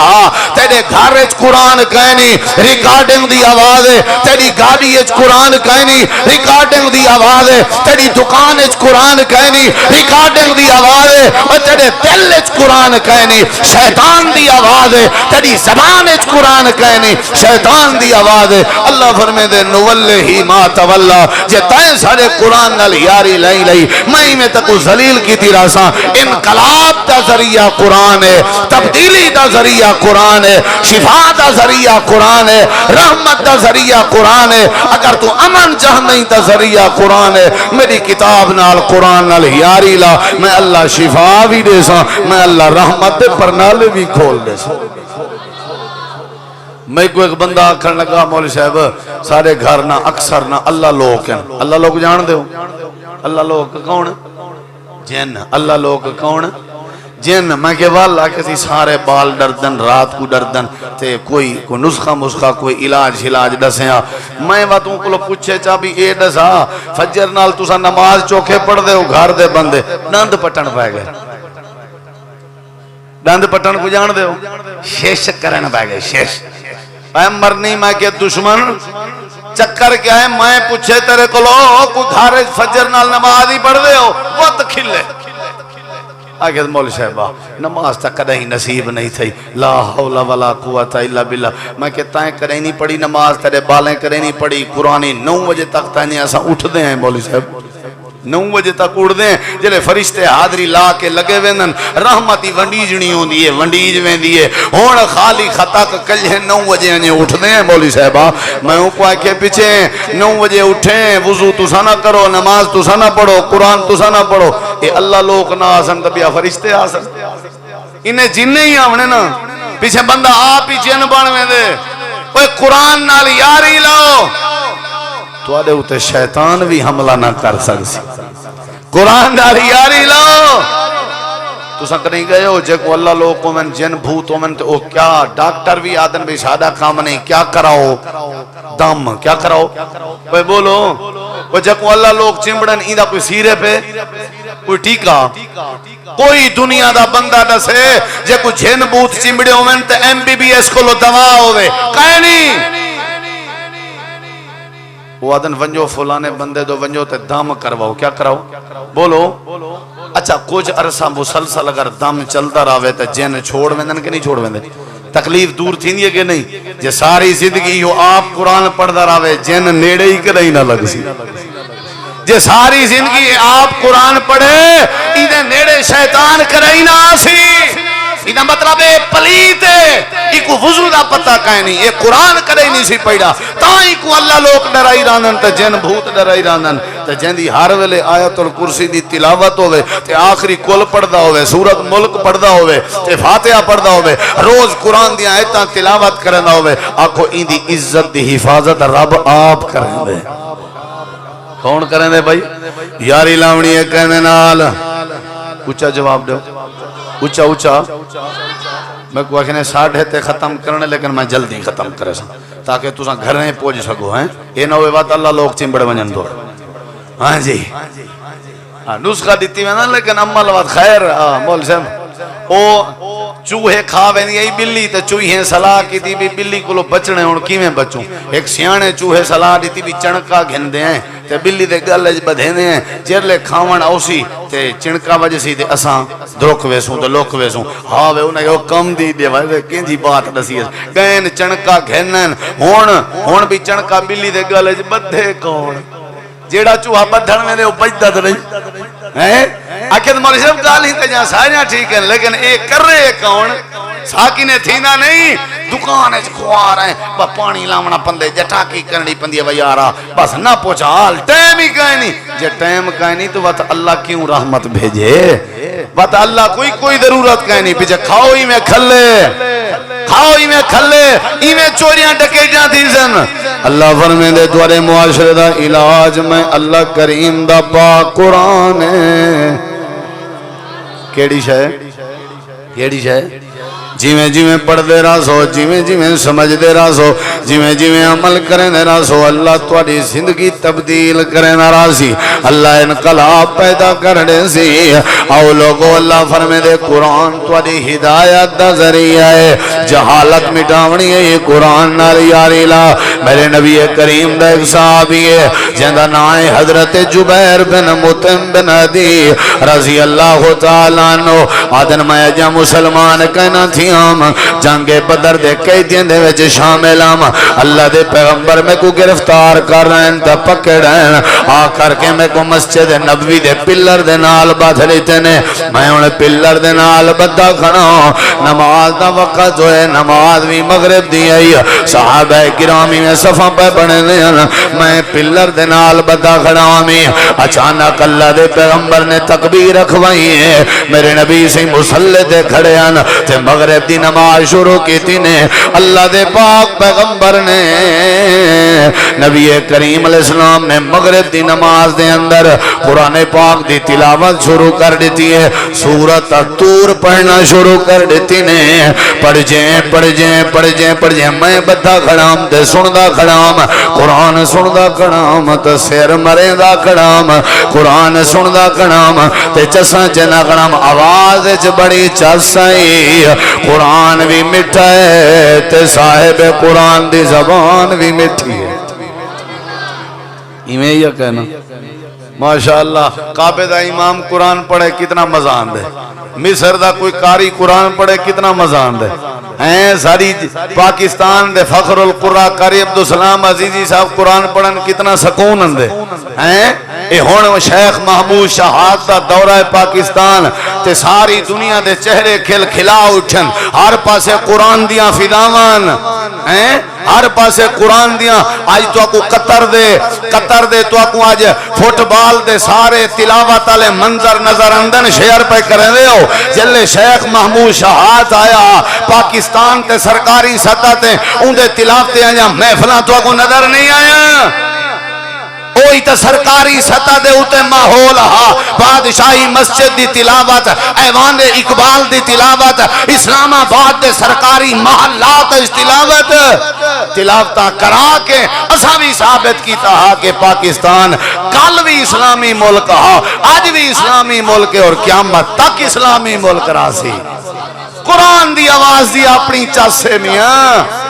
تیرے گھر وچ قرآن کہنی ریکارڈنگ دی آواز ہے تیری گاڑی وچ قرآن کہنی ریکارڈنگ دی آواز ہے تیری دکان وچ قرآن کہنی ریکارڈنگ دی آواز ہے اور تیرے دل وچ قرآن کہنی شیطان دی آواز ہے تیری زبان وچ قرآن کہنی شیطان دی آواز ہے اللہ فرمے دے نولہی ما تولا جے تائیں سارے قرآن نال یاری لئی لئی میں میں تکو ذلیل کی تیرا سا انقلاب دا ذریعہ قرآن ہے تبدیلی دا ذریعہ قرآن ہے شفا دا ذریعہ قرآن ہے رحمت دا ذریعہ قرآن ہے اگر تو امن چاہنے دا ذریعہ قرآن ہے میری کتاب نال قرآن نال یاری لا میں اللہ شفا بھی دے سا میں اللہ رحمت دے پرنالے بھی کھول دے سا میں کو ایک بندہ آکھن لگا مولوی صاحب سارے گھر نہ اکثر نہ اللہ لوگ ہیں اللہ لوگ جان دے ہو اللہ لوگ کون جن اللہ لوگ کون جن میں کہ والا کسی سارے بال ڈردن رات کو ڈردن تے کوئی نسخہ مسخہ کوئی علاج دسیاں میں واتوں کو پوچھے چاہ بھی اے دسا فجر نال تسا نماز چوکھے پڑھ دے ہو گھر دے بندے ڈند پٹن پہ گئے ڈند پٹن کو جان دے ہو شیش کرن پہ گئے شیش اے مرنی میں کہ دشمن چکر کیا ہے میں پوچھے تیرے کو لو کوئی گھر فجر نال نماز ہی پڑھ دے ہو وقت کھلے آگے مولی صاحبہ نماز تک کدھیں نصیب نہیں تھی لا حول ولا قوت الا باللہ میں کہ تائیں کریں نہیں پڑھی نماز تیرے بالیں کریں نہیں پڑھی قرآنی 9 بجے تک تائیں ایسا اٹھ دے ہیں مولی صاحب 9 بجے تک اٹھ دیں جلے فرشتے حاضری لا کے لگے ویندن رحمتی ونڈیجنی ہوں دیئے ونڈیج ویندیئے ہون خالی خطا کلے 9 بجے انہیں اٹھ دیں مولی صاحبہ میں ہوں کو آکے پیچھے 9 بجے اٹھیں وضو تسا نہ کرو نماز تسا نہ پڑھو قرآن تسا نہ پڑھو اے اللہ لوگ نہ آسن تبیا فرشتے آسن انہیں جن ہی آونے نا پیچھے بندہ آپ ہی جن بڑھویں دے اوہ قرآن نال یاری لاؤ تو آدھے ہوتے شیطان بھی حملہ نہ کر سکسی قرآن نال یاری لاؤ تو سنگ نہیں گئے ہو جے کو اللہ لوگ کو من جن بھوتوں من تو کیا ڈاکٹر بھی آدن بھی سادہ کام نہیں کیا کراؤ دم کیا کراؤ کوئی بولو وہ جے کو اللہ لوگ چمڑن ایدہ کوئی سیرے پہ کوئی ٹیکا کوئی دنیا دا بندہ دسے جے کو جن بھوت چمڑے ہو من تے MBBS کو لو دوا ہوئے کہے نہیں وہ آدن ونجو فلانے بندے دو ونجو تے دم کرواؤ کیا کراؤ بولو اچھا کچھ عرصہ مسلسل اگر دم چلتا رہے تے جن چھوڑ ویندن کہ نہیں چھوڑ ویندن تکلیف دور تھی نہیں کہ نہیں جے ساری زندگی یو آپ قرآن پڑھتا رہے جن نیڑے ہی کہ نہیں نہ لگ سی جے ساری زندگی آپ قرآن پڑھے ایدے نیڑے شیطان کریں نہ آسی ایدہ مطلب پلیت ہے ایکو وضو دا پتہ کہیں نہیں یہ قرآن کریں نہیں سی پیڑا تا ایکو اللہ لوگ ڈرائی رانن تا جن بھوت ڈرائی رانن تا جن دی ہر ویلے آیت الکرسی دی تلاوت ہوئے تے آخری کل پڑھدا ہوئے سورت ملک پڑھدا ہوئے تے فاتحہ پڑھدا ہوئے روز قرآن دی آیتاں تلاوت کرنا ہوئے آکھو این دی عزت دی حفاظت رب آپ کریں دے کون کریں دے بھائی یاری لاؤنی ہے کہنے نال اچھا جواب دو اچھا اچھا میں کو آخنے 6:30 تے ختم کرنے لیکن میں جلدی ختم کرے سا تاکہ تُساں گھر نہیں پوچھ سکو ہیں یہ نہ ہوئے بات اللہ لوگ چمبڑ ونجن دو ہاں جی نسخہ دیتی میں نا لیکن عمل بات خیر مول صاحب او چوہے کھاوے نہیں ای بلی تے چوہے صلاح کی تھی بھی بلی کو لو بچنے ہون کی میں بچوں ایک سیانے چوہے صلاح دیتی بھی چنکا گھندے ہیں تے بلی دے گلج بدھینے ہیں جرلے کھاون اوسی تے چنکا وجہ سی تے اساں دروک ویسوں تے لوک ویسوں ہاں وے انہیں کہو کم دی دے وے کینجی بات دسی گین چنکا گھنن ہون بھی چنکا بلی دے گلج بدھے کون جیڑا چوہا بدھن میں دے وہ بجدہ تے نہیں آکھے تو مولی صاحب گال ہی تے جہاں ساریاں ٹھیک ہیں لیکن ایک کر رہے کون ساکینے تھینا نہیں دکانے کھوا رہے ہیں پانی لامنا پندے جٹاکی کرنی پندی ہے یارا بس نہ پوچھا حال ٹائم ہی کہیں نہیں جے ٹائم کہیں نہیں تو بات اللہ کیوں رحمت بھیجے بات اللہ کوئی ضرورت کہیں نہیں پیچھے کھاؤ ہی میں کھلے ہی میں چوریاں ڈکیٹیاں تھی سن اللہ فرمے دے دوارے معاشرے دا علاج میں اللہ کریم دا پاک قرآن ہے کیڑی شے کیڑی شے جویں جویں پڑھدے رہا سو جویں جویں سمجھدے رہا سو جویں جویں عمل کرنے رہا سو اللہ تواڈی زندگی تبدیل کرنا رہا سی اللہ انقلاب پیدا کرنے سی او لوگو اللہ فرمے دے قرآن تواڈی ہدایت دا ذریعہ ہے جہالت مٹاونی ہے یہ قرآن نال یاری لا میرے نبی کریم دا ایک صحابی ہے جندا نام ہے حضرت جبیر بن مطعم بن عدی رضی اللہ تعالیٰ عنہ آدن میں جا مسلمان کہنا تھی جنگ بدر دے کئی دن دے وچ شامل ہم اللہ دے پیغمبر میں کو گرفتار کر رہے ہیں تا پکڑ رہے ہیں آ کر کے میں کو مسجد نبوی دے پلر دے نال بدھ لیتے نے میں انہیں پلر دے نال بدھا کھڑا نماز دا وقت جو ہے نماز بھی مغرب دی آئی صحابہ گرامی میں صفحہ پہ بڑھے دے میں پلر دے نال بدھا کھڑا ہمیں اچانک اللہ دے پیغمبر نے تکبیر رکھوائی ہے میرے نبی سے مسلح دے کھڑے ہیں تے مغرب دی نماز شروع کی تھی نے اللہ دے پاک پیغمبر نے نبی کریم علیہ السلام نے مغرب دی نماز دے اندر قرآن پاک دی تلاوت شروع کر دیتی ہے سورۃ طور پڑھنا شروع کر دیتی نے پڑھ جائیں میں بدھا کھڑام تے سندا کھڑام قرآن سندا کھڑام تے سیر مرے دا کھڑام قرآن سندا کھڑام تے چساں چنا کھڑام آواز وچ بڑی چسائی قرآن بھی مٹھا ہے تے صاحب قرآن دی زبان بھی مٹھی ہے ایمیں یہ کہنا ماشاءاللہ کعبے دا امام قرآن پڑھے کتنا مزہ آندے مصر دا کوئی قاری قرآن پڑھے کتنا مزہ آندے ہیں ساری پاکستان دے فخر القرآن قاری عبدالسلام عزیزی صاحب قرآن پڑھن کتنا سکون اندے ہیں اے ہون شیخ محمود شہاد دا دورہ پاکستان تے ساری دنیا دے چہرے کھل کھلا اٹھن ہر پاسے قرآن دیاں فداوان ہیں ہر پاسے قرآن دیاں آج تو آکو قطر دے تو آکو آج فٹ بال دے سارے تلاوت علی منظر نظر اندن شیئر پہ کریں دے ہو جلے شیخ محمود شہاد آیا پاکستان تے سرکاری سطح تے ان دے تلاوتے آیا محفلہ تو آکو نظر نہیں آیا کوئی تا سرکاری سطح دے ہوتے ماحول ہا بادشاہی مسجد دی تلاوت ایوان اقبال دی تلاوت اسلام آباد دے سرکاری محلات اس تلاوتہ کرا کے اسا بھی ثابت کیتا ہا کہ پاکستان کل بھی اسلامی ملک ہا آج بھی اسلامی ملک ہے اور قیامت تک اسلامی ملک راسی قرآن دی آواز دی اپنی چس سے میاں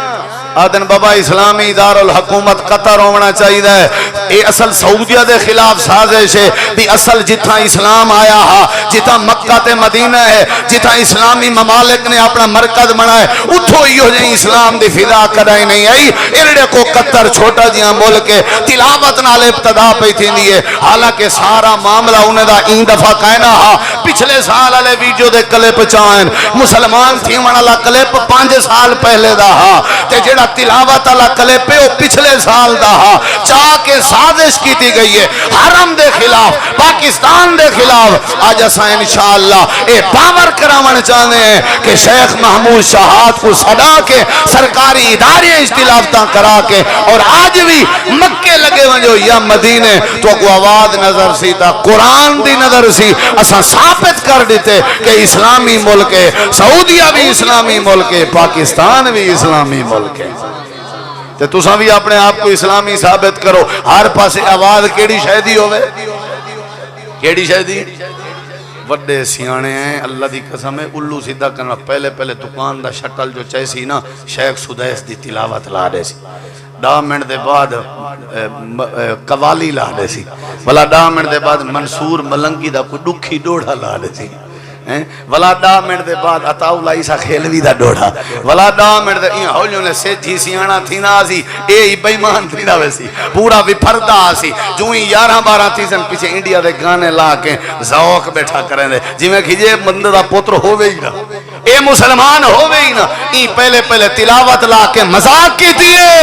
آدن بابا اسلامی دار الحکومت قطر ہونا چاہیے ہے اے اصل سعودیہ دے خلاف سازش ہے بھی اصل جتنا اسلام آیا ہا جتنا مکہ تے مدینہ ہے جتنا اسلامی ممالک نے اپنا مرکز بنا ہے اتھو ہیو جائیں اسلام دی فضا کرائی نہیں آئی ارڑے کو قطر چھوٹا جیاں ملک ہے تلاوت نال ابتدا پہ تھی دیئے حالانکہ سارا معاملہ انہیں دا این دفعہ کہنا ہا پچھلے سال علی ویڈیو دے کلپ چاہیں مسلمان تھی منالا کلپ 5 سال پہلے دا ہا تے جڑا تلاوت اللہ کلے پہ وہ پچھلے سال دا ہا چاہ کے سازش کی تھی گئی ہے حرم دے خلاف پاکستان دے خلاف آج اساں انشاءاللہ اے باور کراون چاہنے ہیں کہ شیخ محمود شہاد کو صدا کے سرکاری ادارے اجتلافتہ کرا کے اور آج بھی مکے لگے ونجو یا مدینے تو کو آواز نظر سی تا قرآن دی نظر سی اساں ثابت کر دیتے کہ اسلامی ملک ہے سعودیہ بھی اسلامی ملک ہے پاکستان بھی اسلامی ملک ہے تے تساں بھی اپنے آپ کو اسلامی ثابت کرو ہر پاسے آواز کیڑی شہدی ہوئے کیڑی شہدی وڈے سیانے ہیں اللہ دی قسم ہے الو سیدھا کرنا پہلے دکان دا شٹل جو چیسی نا شیخ سدیس دی تلاوت لا دے سی 10 منٹ دے بعد قوالی لا دے سی بلا 10 منٹ دے بعد منصور ملنگی دا کوئی ڈکھی ڈوڑا لا دے سی ولا 10 منٹ دے بعد عطاؤ اللہ عیسیٰ خیلوی دا ڈوڑا ولا 10 منٹ دے این ہولیوں نے سیجھی سیانا تھی نا آسی اے ہی بیمان تھی نا ویسی پورا وپھردہ آسی جو ہی 11-12 تیسن پیچھے انڈیا دے گانے لا کے ذوق بیٹھا کریں دے جی میں کھیجئے بندہ دا پتر ہووے ہی نا اے مسلمان ہووے ہی نا این پہلے تلاوت لا کے مذاق کی دیئے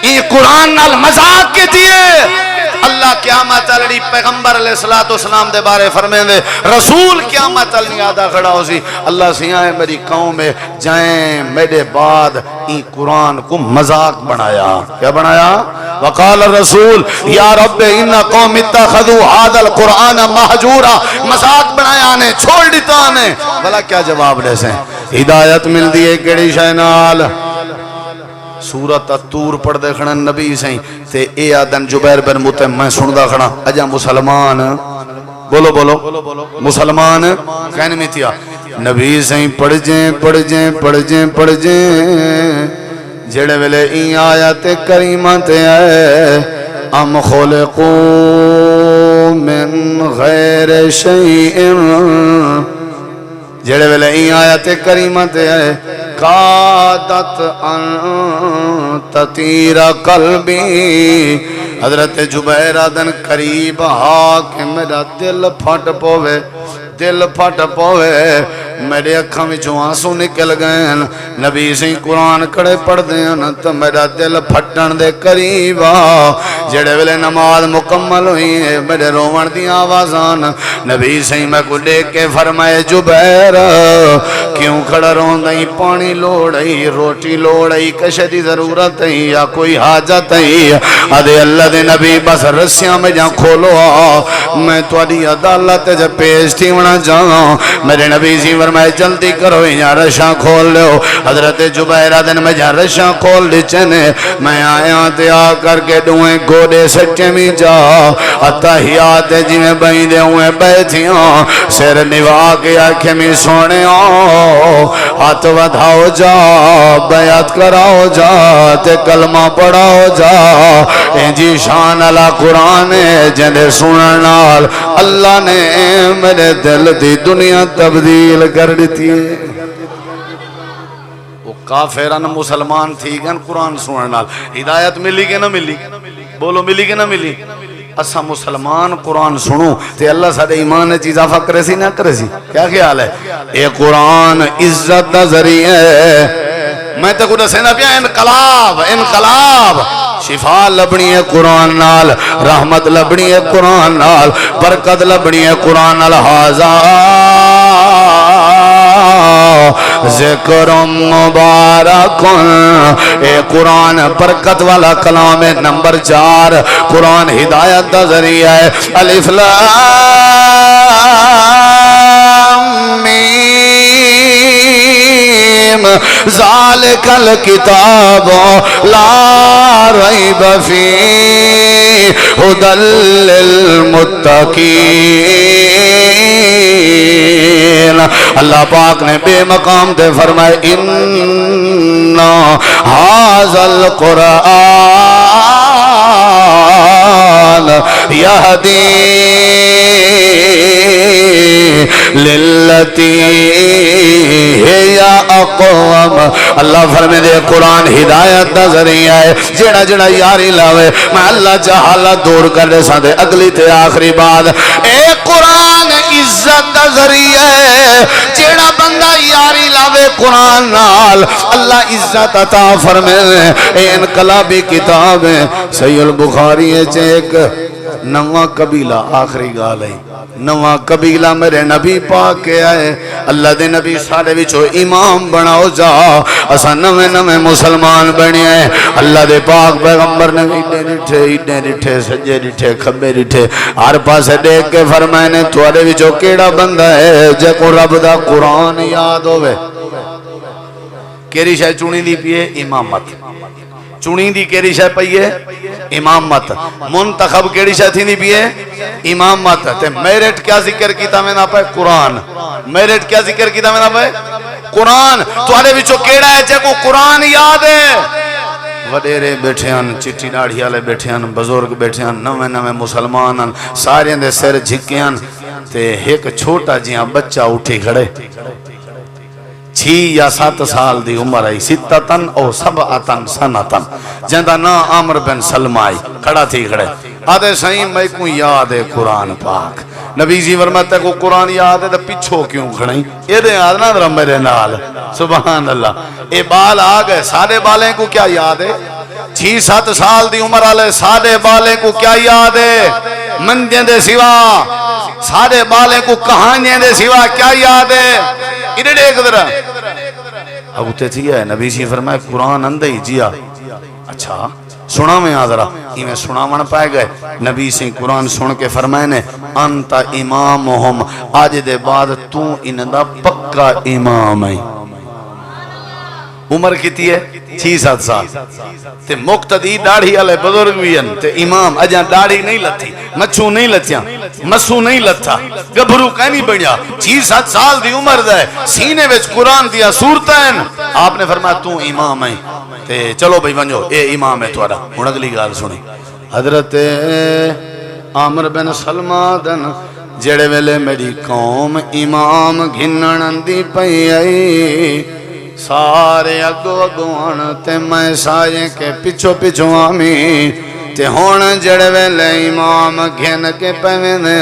این قرآن نال مذاق کی دیئے اللہ قیامت چلڑی پیغمبر علیہ السلام دے بارے فرمین دے رسول قیامت چلنی آدھا کھڑا ہو سی اللہ سیاں میری قوم میں جائیں میرے بعد این قرآن کو مذاق بنایا کیا بنایا وقال الرسول یا رب ان قوم اتخذوا هذا القرآن مہجورا، مذاق بنایا نے، چھوڑ دیتا نے، بھلا کیا جواب دے سے؟ ہدایت مل دیئے کیڑی شے نال؟ سورت الطور پڑھ دے کھڑا نبی سائیں تے اے آدن جبیر بن مطعم میں سندہ کھڑا اجا مسلمان بولو بولو مسلمان کہنے میں تھیا نبی سائیں پڑھ جیں جڑے ویلے این آیات کریمہ تے آئے ام خلقو من غیر شیئن، جڑے ویلے این آیات کریمہ تے آئے قادت ان تطیر قلبی، حضرت جبیر آدن قریب ہا کہ میرا دل پھٹ پوے میرے اکھاں وچوں آنسو نکل گئے، نبی سے قرآن کڑے پڑھ دیں تو میرا دل پھٹن دے قریب آ، جڑے ویلے نماز مکمل ہوئی ہے میرے روون دی آوازان، نبی سے میں کو دیکھ کے فرمائے جبیر کیوں کھڑا رون دیں، پانی لوڑائی، روٹی لوڑائی، کشے دی ضرورت ہے یا کوئی حاجت ہے؟ ادھے اللہ دے نبی بس رسیاں میں جہاں کھولو آ، میں توڑی عدالت جب پیش تھی ونا جاؤں، میرے نبی سی فرمائے جلدی کرو یہاں رشاں کھول لو، حضرت جبیر دن میں جہاں رشاں کھول دی چنے، میں آیا تے آ کر کے دوئیں گوڑے سچے میں جا، اتحیات جی میں بہن دے ہوئے بیٹھیاں، سر نوا کے آنکھیں میں سونے آؤ، ہاتھ ودھاؤ جا، بیعت کراؤ جا، تے کلمہ پڑھاؤ جا، جی شان اللہ قرآن ہے جنہیں سننال اللہ نے میرے دل دی دنیا تبدیل کر دیتی ہے۔ وہ کافران مسلمان تھی گن قرآن سننال ہدایت ملی کہ نہ ملی؟ بولو ملی کہ نہ ملی؟ اسا مسلمان قرآن سنو تے اللہ سارے ایمان چیز اضافہ کرے سی نہ کرے سی؟ کیا خیال ہے؟ اے قرآن عزت دا ذریعہ ہے، میں تے کو دسینا پیا انقلاب شفا لبنی ہے قرآن نال، رحمت لبنی ہے قرآن نال، برکت لبنی ہے قرآن نال، ہازا ذکر مبارکن، اے قرآن برکت والا کلام ہے۔ نمبر 4 قرآن ہدایت دا ذریعہ ہے۔ الف لام میم ذالک الکتاب لا ریب فیہ ھدی للمتقین، اللہ پاک نے بے مقام دے فرمائے اِنَّا ھَذَا الْقُرْآنَ یہدی لِلَّتِی ہِیَ اقوم، اللہ فرمائے دے قرآن ہدایت دا ذریعہ ہے، جڑا جڑا یاری لاوے میں اللہ جہالت دور کر دے ساندے۔ اگلی تے آخری بات، اے قرآن عزت دا ذریعہ ہے، جڑا بندہ یاری لاوے قرآن نال اللہ عزت عطا فرمائے۔ اے انقلابی کتاب ہے، صحیح البخاری ہے ایک نواں قبیلہ، آخری گال ہے نواں قبیلہ میرے نبی پاک کے آئے، اللہ دے نبی سارے وچو امام بناؤ جا، اسا نوے مسلمان بنی ہے، اللہ دے پاک پیغمبر نے ایڈے ڈٹھے سجے ڈٹھے کھبے ڈٹھے ہر پاسے دیکھ کے فرمائے نے توڑے وچو کیڑا بندہ ہے جے کو رب دا قرآن یاد ہوئے؟ کیری شاہ چونی دی پیے امامت، چونی دی کیری شاہ پئیے امامت، منتخب کیڑی شاہ تھی دی پیے امامت، تے میرٹ کیا ذکر کیتا میں نہ پائے قرآن، میرٹ کیا ذکر کیتا میں نہ پائے قرآن، تو آلے بچو کیڑا ہے جے کو قرآن یاد ہے؟ وڈیرے بیٹھے ہیں، چٹی ڈاڑھی والے بیٹھے ہیں، بزرگ بیٹھے ہیں، نوے مسلمان ہیں، سارے دے سر جھکے ہیں، تے ایک چھوٹا جیاں بچہ اٹھی کھڑے 6 یا 7 سال دی عمر آئی، 6 او 7 سنتن، جندہ نا عامر بن سلمہ آئی، کھڑا تھی کھڑے آدھے سائیں میں کو یاد ہے قرآن پاک، نبی جی فرماتا ہے کو قرآن یاد ہے تو پچھو کیوں کھڑیں؟ یہ دے یاد نہ درہ میرے نال، سبحان اللہ، اے بال آگئے، سادے بالیں کو کیا یاد ہے؟ 6-7 سال دی عمر آلے سادے بالیں کو کیا یاد ہے؟ مندیں دے سوا سادے بالیں کو کہانیاں دے سوا کیا یاد ہے؟ انہیں دیکھ درہ ابو تیتھی ہے، نبی جی فرمائے قرآن اندھے ہی جیا، اچھا سنا میں آدھرا میں سنا من پائے گئے نبی سے قرآن سن کے فرمائے نے انتا امامہم آج دے بعد تو انہا پکا امام ہے عمر کیتی ہے 6-7 سال تے مقتدی داڑھی والے بزرگ بھی ہیں تے امام اجاں داڑھی نہیں لتھی مچھو نہیں لتھیاں مسو نہیں لتھا گبھرو کہیں نہیں بنیا 6-7 سال دی عمر دے سینے وچ قرآن دیا صورتیں آپ نے فرمایا تو امام ہے تے چلو بھائی ونجو اے امام ہے تھوڑا ہن اگلی گل سنی حضرت عامر بن سلمہ دن جڑے ویلے میری قوم امام گھنن دی پئی آئی سارے اگو اگوان تے میں سارے کے پچھو پچھو آمی تے ہون جڑے ویلے امام گھن کے پہنے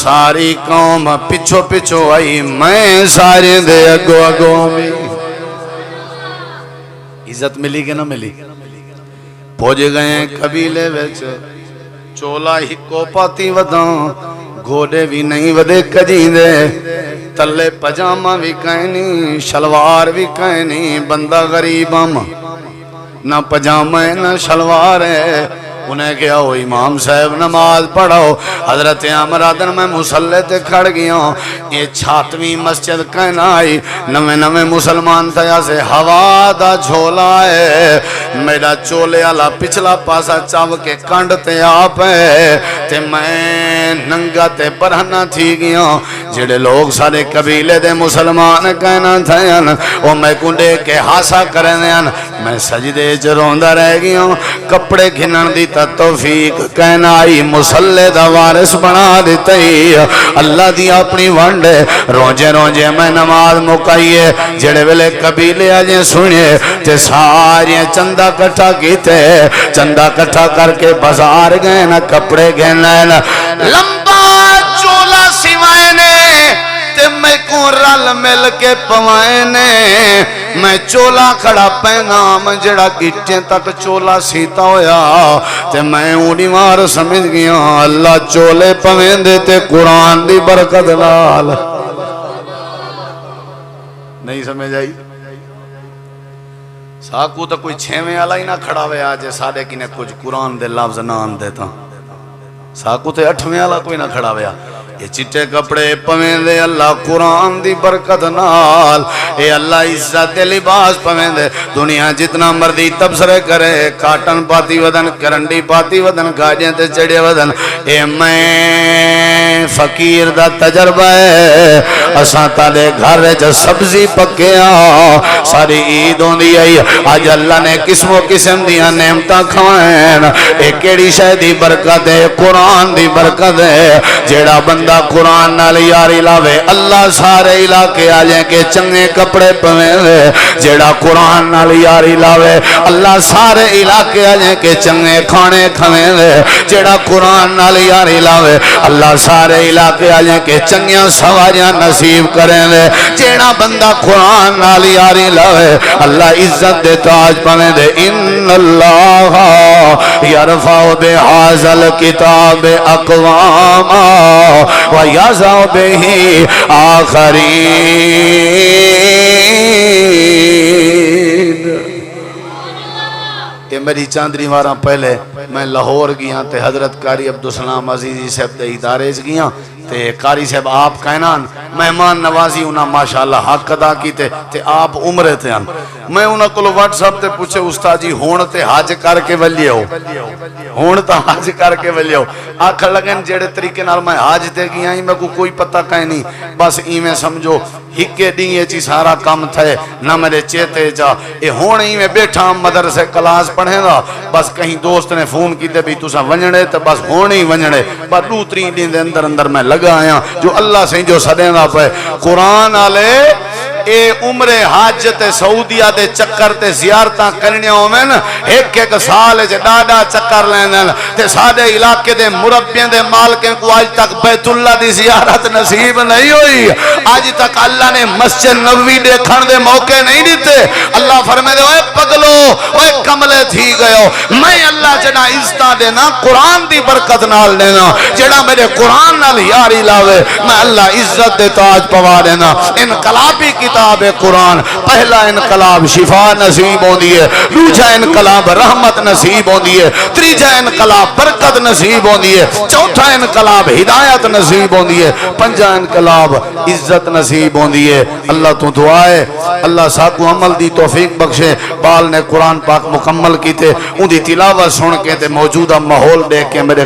ساری قوم پچھو پچھو آئی میں سارے دے اگو اگو آمی عزت ملی کہ نہ ملی پوج گئے قبیلے ویچ چولا ہی کو پاتی وداں گھوڑے بھی نہیں ودے کجیں دے تلے پجامہ بھی کہنی شلوار بھی کہنی بندہ غریبم نہ پجامہ نہ شلوار ہے انہیں کہا ہو امام صاحب نماز پڑھو حضرت عامر آدن میں مسلح تے کھڑ گیا یہ چھاتویں مسجد کہنا آئی نوے نوے مسلمان تھا سے ہوا دا جھولا ہے میرا چولے والا پچھلا پاسا چاو کے کنڈ تے آپ ہے تے میں ننگا تے برہنا تھی گیا جڑے لوگ سارے قبیلے دے مسلمان کہنا تھا وہ میں کنڈے کے ہاسا کرنے میں سجدے جروندہ رہ گیا کپڑے گھنن دی توفیق کہنا آئی مسلح دا وارث بنا دیتے ہی اللہ دی اپنی وانڈے روجے روجے میں نماز مکائیے جڑے ویلے قبیلے آجیں سنیے تے سارے چندہ کٹھا کیتے چندہ کٹھا کر کے بازار گئے نا کپڑے گھنے نا لمبا چولا سوائے نے تے میں کو رل مل کے پوائے نے میں چولا کھڑا پہنام جڑا گٹیں تک چولا سیتا ہویا تے میں اونی مار سمجھ گیا اللہ چولے پویں دیتے قرآن دی برکت لال نہیں سمجھ آئی ساکو تو کوئی چھویں آلا ہی نہ کھڑا ہوئے آجے سادے کی نے کچھ قرآن دے لفظ نہ آن دیتا ساکو تو 8ویں آلا کوئی نہ کھڑا ہویا یہ چٹے کپڑے پویں دے اللہ قرآن دی برکت نال اے اللہ عزت دے لباس پویں دے دنیا جتنا مردی تبصرے کرے کاٹن پاتی ودن کرنڈی پاتی ودن گاجیں تے چڑے ودن اے میں فقیر دا تجربہ ہے اساں تالے گھر جو سبزی پکیا ساری عید ہوندی آئی آج اللہ نے قسم و قسم دیا نعمتاں کھوائیں اے کیڑی شے دی برکت ہے قرآن دی برکت ہے جیڑا بندہ قرآن نال یاری لاوے اللہ سارے علاقے آجیں کے چنگے کپڑے پویں دے جیڑا قرآن نال یاری لاوے اللہ سارے علاقے آجیں کے چنگے کھانے کھویں دے جیڑا قرآن نال یاری لاوے اللہ سارے علاقے آجیں کے چنگیاں سواریاں نصیب کریں دے جیڑا بندہ قرآن نال یاری لاوے اللہ عزت دے تاج پویں دے ان اللہ یرفع بہذا کتاب اقواما وَيَزَعُ بِهِ آخرین یہ میری چاندری واراں پہلے میں لاہور گیا تے حضرت قاری عبدالسلام عزیزی صاحب دے ادارے گیا تے قاری صاحب آپ کہنان مہمان نوازی انہاں ماشاءاللہ حق ادا کیتے تے آپ عمرے تے ہیں میں انہاں کو واٹس ایپ تے پوچھے استاد جی ہون تے حج کر کے ولیے ہو ہون تا حج کر کے ولیے ہو آکھر لگن جڑے طریقے نال میں حج تے گیا ہی میں کو کوئی پتہ کہیں نہیں بس ایویں سمجھو ہکے ڈینگے چی سارا کام تھے نہ میرے چیتے جا اے ہون ہی میں بیٹھا مدرسے کلاس پڑھیں گا بس کہیں دوست نے فون کی تے بھی تسا ونجڑے تے بس ہون ہی ونجڑے بس 2-3 دن دے اندر میں لگا آیا جو اللہ سے جو سدیں گا پہ قرآن آلے اے عمر حج تے سعودیہ دے چکر تے زیارتاں کرنے ہومن ایک ایک سال جے ڈاڈا چکر لیندن تے سادے علاقے دے مربیاں دے مالکیں کو آج تک بیت اللہ دی زیارت نصیب نہیں ہوئی آج تک اللہ نے مسجد نبوی دیکھن دے موقع نہیں دیتے اللہ فرمائے دے اوے پگلو اوے کملے تھی گئے میں اللہ جنا عزتہ دینا قرآن دی برکت نال دینا جنا میرے قرآن نال یاری لاوے میں اللہ عزت دے تاج پوا دینا انقلابی کی کتاب قرآن پہلا انقلاب شفا نصیب ہوندی ہے، دوجا انقلاب رحمت نصیب ہوندی ہے، تیجا انقلاب برکت نصیب ہوندی ہے، چوتھا انقلاب ہدایت نصیب ہوندی ہے، پنجا انقلاب عزت نصیب ہوندی ہے۔ اللہ تو دعا ہے اللہ ساکو عمل دی توفیق بخشے۔ بال نے قرآن پاک مکمل کیتے، ان دی تلاوت سن کے تے موجودہ ماحول دیکھ کے میرے